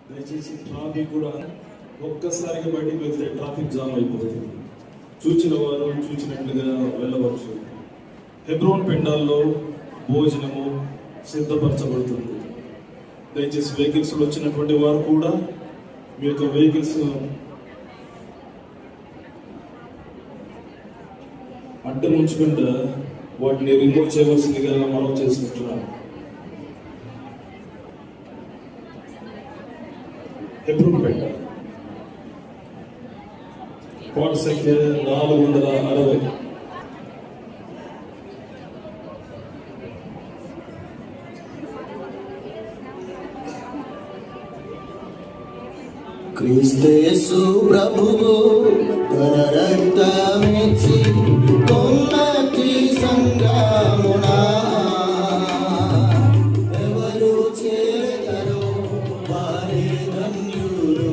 దయచేసి ట్రాఫిక్ కూడా ఒక్కసారిగా బయటికి వెళ్తే ట్రాఫిక్ జామ్ అయిపోతుంది. చూచిన వారు చూచినట్లుగా వెళ్ళవచ్చు. హెబ్రోన్ పెండాల్లో భోజనము సిద్ధపరచబడుతుంది. దయచేసి వెహికల్స్ వచ్చినటువంటి వారు కూడా మీ యొక్క వెహికల్స్ అడ్డం ఉంచకుండా వాటిని రిమూవ్ చేయవలసిందిగా మనం చేసుకుంటున్నాం. హెబ్రోన్ పెండ కోట సంఖ్య 460. క్రీస్తు ప్రభువు తన రక్తమిచ్చి కొన్నటి సంగమునా ఎవరు చేరగరు వారి ధన్యులు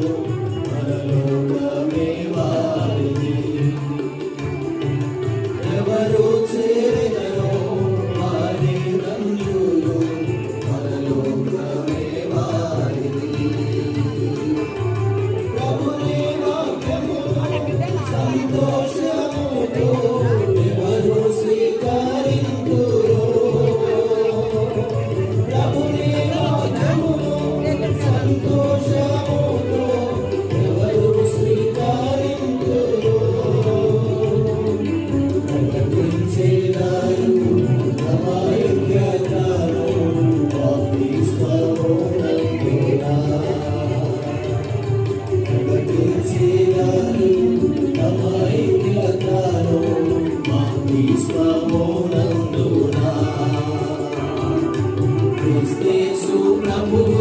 పరలోకమే వారిది. ఎవరు చేరగరు వారి ధన్యులు పరలోకమే వారిది. సంతోషముతో ఎవరు స్వీకరింతురో ప్రభుని రాజ్యమును, సంతోషముతో ఎవరు స్వీకరింతురో ప్రకటించేదారు నమాయుగ్యతను బాప్తిస్మమునందునా ప్రకటించేదారు నమాయుగ్యతను బాప్తిస్మమునందునా క్రీస్తు ప్రభువు